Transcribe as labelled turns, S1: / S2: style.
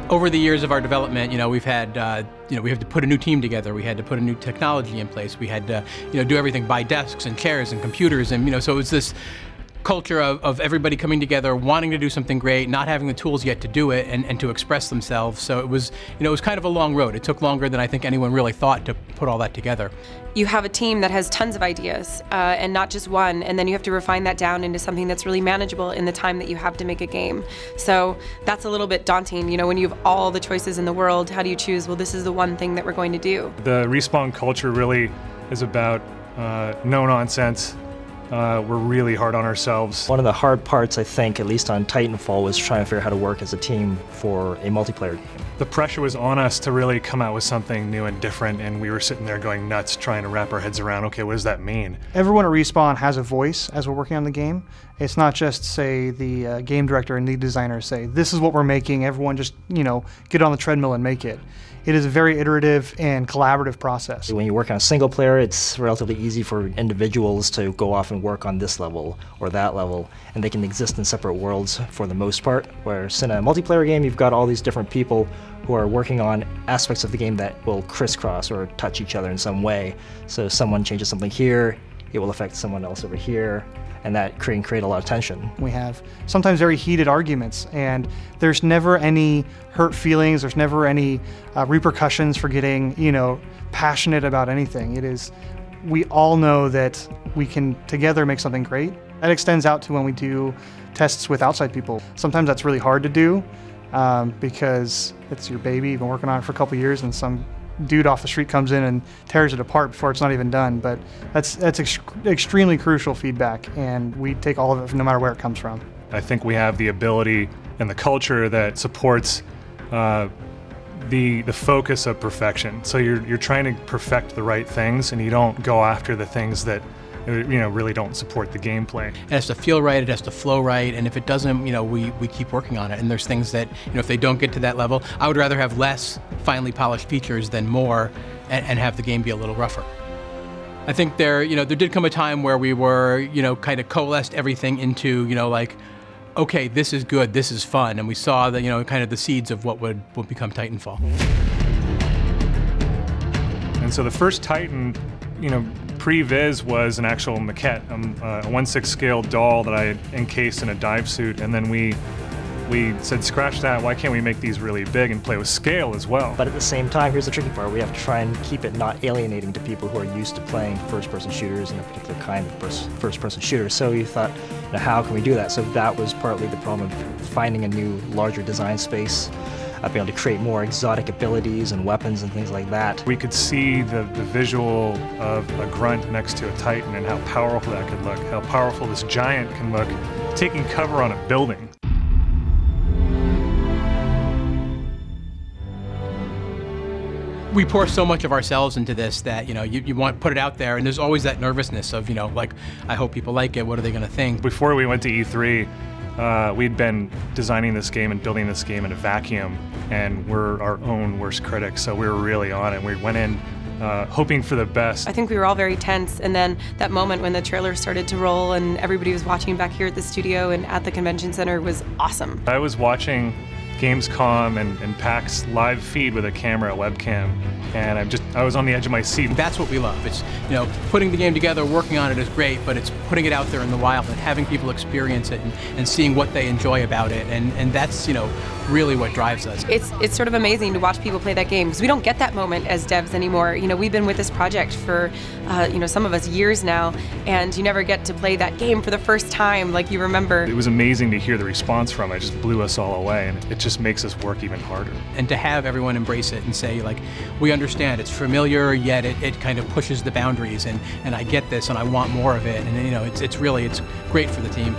S1: Over the years of our development, we've had, we have to put a new team together. We had to put a new technology in place. We had to, do everything, buy desks and chairs and computers, and so it was this culture of everybody coming together, wanting to do something great, not having the tools yet to do it and to express themselves. So it was, it was kind of a long road. It took longer than I think anyone really thought to put all that together.
S2: You have a team that has tons of ideas and not just one, and then you have to refine that down into something that's really manageable in the time that you have to make a game. So that's a little bit daunting, when you have all the choices in the world, how do you choose, well, this is the one thing that we're going to do?
S3: The Respawn culture really is about no nonsense. We're really hard on ourselves.
S4: One of the hard parts, I think, at least on Titanfall, was trying to figure out how to work as a team for a multiplayer game.
S3: The pressure was on us to really come out with something new and different, and we were sitting there going nuts trying to wrap our heads around, okay, what does that mean?
S5: Everyone at Respawn has a voice as we're working on the game. It's not just, say, the game director and lead designer say, this is what we're making, everyone just, get on the treadmill and make it. It is a very iterative and collaborative process.
S4: When you work on a single player, it's relatively easy for individuals to go off and work on this level or that level, and they can exist in separate worlds for the most part. Whereas in a multiplayer game, you've got all these different people who are working on aspects of the game that will crisscross or touch each other in some way. So if someone changes something here, it will affect someone else over here, and that can create a lot of tension.
S5: We have sometimes very heated arguments, and there's never any hurt feelings, there's never any repercussions for getting, passionate about anything. It is, we all know that we can together make something great. That extends out to when we do tests with outside people. Sometimes that's really hard to do because it's your baby, you've been working on it for a couple years, and some dude off the street comes in and tears it apart before it's not even done. But that's extremely crucial feedback, and we take all of it no matter where it comes from.
S3: I think we have the ability and the culture that supports the focus of perfection. So you're trying to perfect the right things, and you don't go after the things that really don't support the gameplay.
S1: It has to feel right, it has to flow right, and if it doesn't, we keep working on it. And there's things that, if they don't get to that level, I would rather have less finely polished features than more, and have the game be a little rougher. I think there did come a time where we were, kind of coalesced everything into, like, okay, this is good, this is fun, and we saw the, kind of the seeds of what would become Titanfall.
S3: And so the first Titan, pre-viz was an actual maquette, a 1/6 scale doll that I encased in a dive suit, and then we said, scratch that, why can't we make these really big and play with scale as well?
S4: But at the same time, here's the tricky part, we have to try and keep it not alienating to people who are used to playing first-person shooters and a particular kind of first-person shooter. So we thought, how can we do that? So that was partly the problem of finding a new, larger design space, being able to create more exotic abilities and weapons and things like that.
S3: We could see the visual of a grunt next to a Titan and how powerful that could look, how powerful this giant can look, taking cover on a building.
S1: We pour so much of ourselves into this that, you want to put it out there, and there's always that nervousness of, like, I hope people like it, what are they going to think?
S3: Before we went to E3, we'd been designing this game and building this game in a vacuum, and we're our own worst critics, so we were really on it. We went in hoping for the best.
S2: I think we were all very tense, and then that moment when the trailer started to roll and everybody was watching back here at the studio and at the convention center was awesome.
S3: I was watching Gamescom and PAX live feed with a camera, a webcam, and I was on the edge of my seat.
S1: That's what we love. It's, putting the game together, working on it is great, but it's putting it out there in the wild and having people experience it and seeing what they enjoy about it, and that's, really what drives us.
S2: It's sort of amazing to watch people play that game, because we don't get that moment as devs anymore. We've been with this project for, some of us years now, and you never get to play that game for the first time like you remember.
S3: It was amazing to hear the response from it. It just blew us all away, and it just makes us work even harder.
S1: And to have everyone embrace it and say, like, we understand, it's familiar, yet it kind of pushes the boundaries, and I get this, and I want more of it, and it's great for the team.